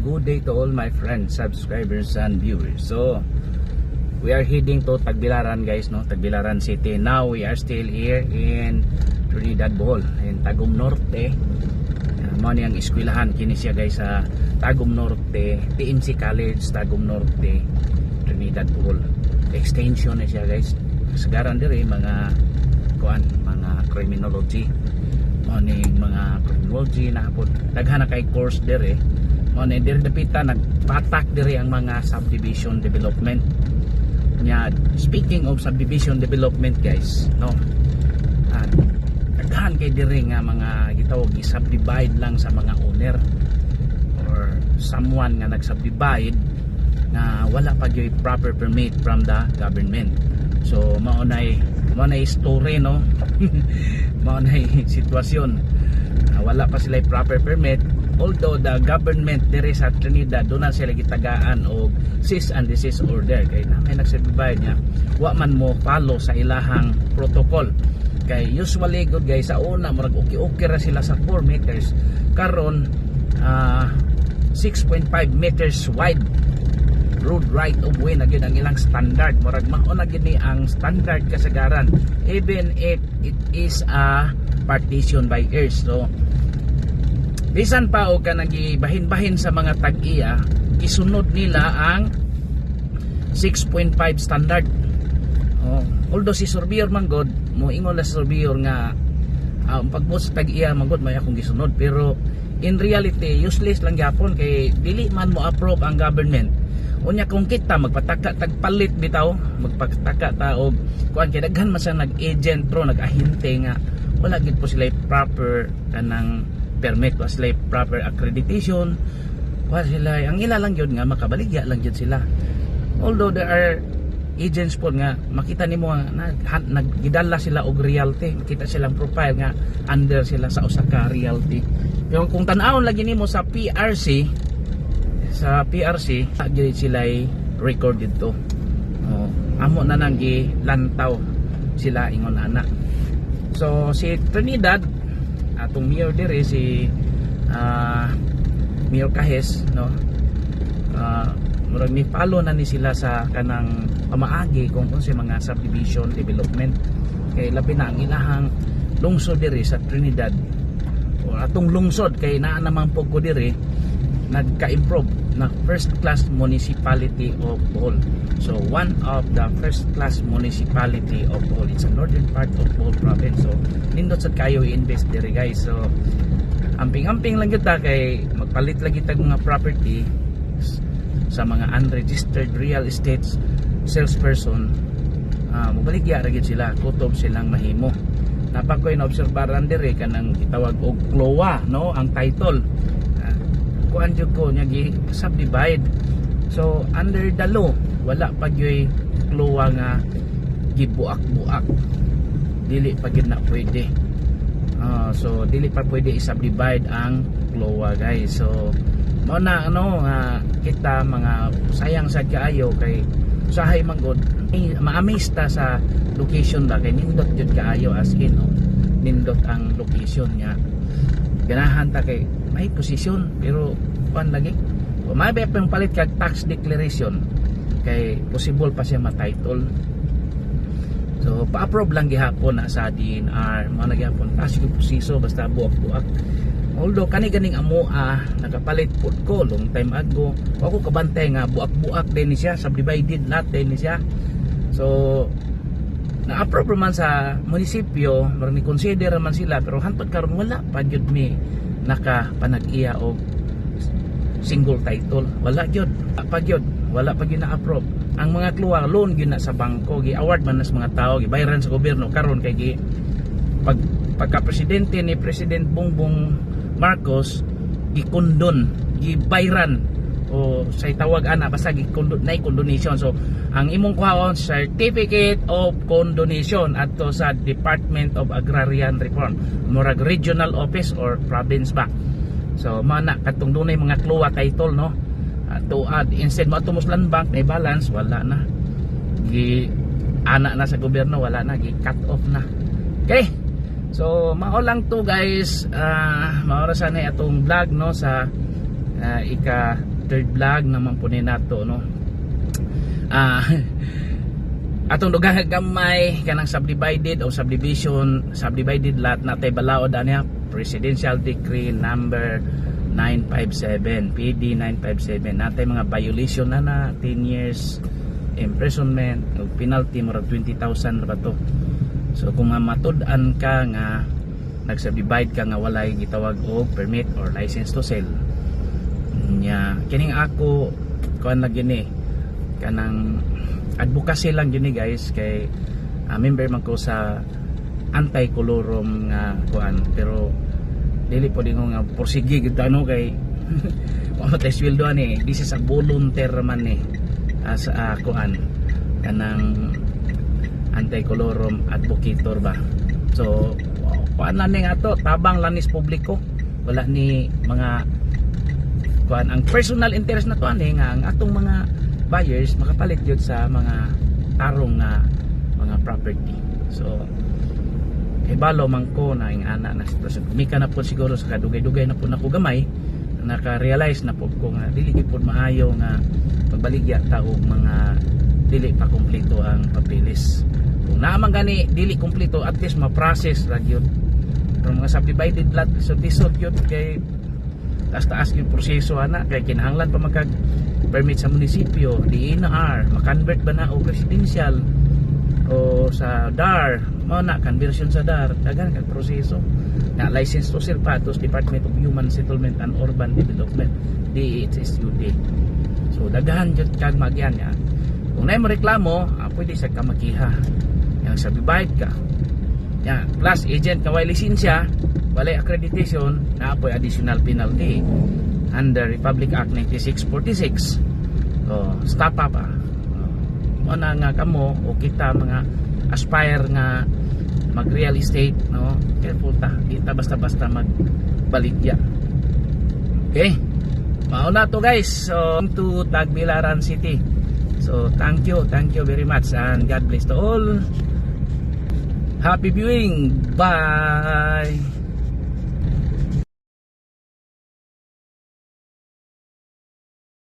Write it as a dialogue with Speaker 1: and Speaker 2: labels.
Speaker 1: good day to all my friends, subscribers and viewers. So we are heading to Tagbilaran guys, no? Tagbilaran City. Now we are still here in Trinidad, Bohol, in Tagum Norte. Mao ni ang eskwelahan kini siya guys sa Tagum Norte, TMC College, Tagum Norte, Trinidad, Bohol. Extension na siya guys. Sagaran diri mga mga criminology. Ni mga criminology na po daghan na kay course dire ni dire dapita nagpatak dire ang mga subdivision development nya. Speaking of subdivision development guys, no, daghan kay dire nga mga gitawag i-subdivide lang sa mga owner or someone nga nag-subdivide na wala pa gyud proper permit from the government. So maunay story, no. Maunay sitwasyon, wala pa sila proper permit, although the government dire sa Trinidad doon na sila gitagaan og cease and desist order kay na may nagsabibay niya wa man mo follow sa ilahang protocol. Kay usually good guys sa una murag okay ra sila sa 4 meters, karon 6.5 meters wide road right of way na gyud ang ilang standard. Murag mao na gyud ni ang standard kasagaran even if it is a partition by heirs. So bisan pa o ka nagibahin-bahin sa mga tag-iya, isunod nila ang 6.5 standard. Although si surveyor man god mo ingon na si surveyor nga pagbuot sa tag-iya man god may akong gisunod, pero in reality useless lang gyapon kay dili man mo approve ang government. Unya kung kita magpataka tagpalit bitaw, magpataka ta og kuan kay daghan man sa nag-agent pro nag-ahinte nga wala gid po sila proper kanang permit, wa sila proper accreditation, wa sila ang ila lang gyud nga makabaligya lang gyud sila. Although there are agents po nga makita nimo nga nagidala sila og realty, makita silang profile nga under sila sa usa ka realty. Pero kung tan-awon lagi nimo sa PRC gyud sila recorded to. Amo na nang gilantaw sila ingon ana. So si Trinidad atong mayor dire si Mayor Cajes, no, murag ni follow na ni sila sa kanang pamaagi kung unsa mga subdivision development kay labi na ang ilahang lungsod dire sa Trinidad o atong lungsod kay naa naman pug ko dire nagka-improve na first class municipality of Bohol. So one of the first class municipality of Bohol. It's a northern part of Bohol province. So nindot sad kayo i-invest dire guys. So amping-amping lang gyud ta kay magpalit lagi tag mga property sa mga unregistered real estate salesperson. Mabaligya ra gyud sila, kutob silang mahimo. Napakoy na obserbaran dire kanang gitawag og CLOA, no, ang title. Kuan jud ko nya gi subdivide. So under the law wala pa gyud CLOA nga gibuak-buak, dili pa gyud na pwede. So dili pa pwede i-subdivide ang CLOA guys. So mao na kita mga sayang sa kaayo kay usahay manggod ma-amista sa location ba kay nindot jud kaayo as in nindot ang location niya. Ganahan ta kay may posisyon pero pan lagi o may pang palit kag tax declaration kay possible pa siya ma-title. So pa-approve lang gihapon na sa DNR mo na gihapon taas yung proseso basta buak-buak. Although kani-ganing nagapalit pud ko long time ago, ako kabantay nga buak-buak din ni siya, subdivided lot din ni siya. So na-approve man sa munisipyo, marang ni-consider man sila pero hantod karon wala pa gyud mi nakapanag-iya og single title. Wala gyud pa gyud, wala pa gyud na-approve. Ang mga kluwa loan gyud na sa bangko, gi-award man sa mga tao, gibayaran sa gobyerno karon kay pagka-presidente ni President Bongbong Marcos gikondon, gibayran o say tawag ana basta gikondon na condonation. So ang imong kuhaon certificate of condonation adto sa Department of Agrarian Reform, murag regional office or province ba. So mana katong dunay mga kluwa title, no, tuad instead mo ato muslan bank may balance, wala na gi ana na sa gobyerno, wala na, gi cut off na. Okay, so mao lang to guys. Maorasan na atong vlog, no, sa ika third vlog naman po ni nato, no. Atong dugang gamay kanang subdivided o subdivided lot natay balaod aniya Presidential Decree number 957 PD 957 natay mga violation na 10 years imprisonment o penalty murag 20,000 ra ba to. So kung matud-an ka nga nag-subdivide ka nga walay gitawag og permit or license to sell nya kining ako kuan na gini kanang advocacy lang yun guys kay member man ko sa anti-colorum nga kuan pero dili po din ko nga porsige gid ano kay wala tay sweldo ani this is a volunteer man ni as kuan kanang anti-colorum advocator ba. So kuan na ning ato tabang lanis publiko wala ni mga kuan ang personal interest na to ani nga ang atong mga buyers makapalit yun sa mga tarong nga mga property. So ibalo man ko na ing ana na sitwasyon kumika na po siguro sa kadugay-dugay na po na ko gamay naka-realize na po ko nga dili gid po maayo nga magbaligya ta og mga dili pa kumpleto ang papeles. Kung naman gani dili kumpleto at least ma-process ra gyud pero mga subdivided lot so disod yun kay taas yung proseso ana kay kinahanglan pa magkag permit sa munisipyo, DNR, makonvert ba na o residential o sa DAR, mo na conversion sa DAR, dagan kag proseso. Na license to sell pa to Department of Human Settlement and Urban Development, DHSUD. So daghan jud kag magyan ya. Kung nay mo reklamo, pwede sa kamakiha. Yang subdivide ka. Ya, plus agent ka way lisensya, walay accreditation, na apoy additional penalty under Republic Act 9646. So, stop up na nga kamo o kita mga aspire nga mag real estate, no? Careful ta, di ta basta-basta magbaligya. Okay? Mauna to guys. So, to Tagbilaran City. So, thank you very much and God bless to all. Happy viewing. Bye.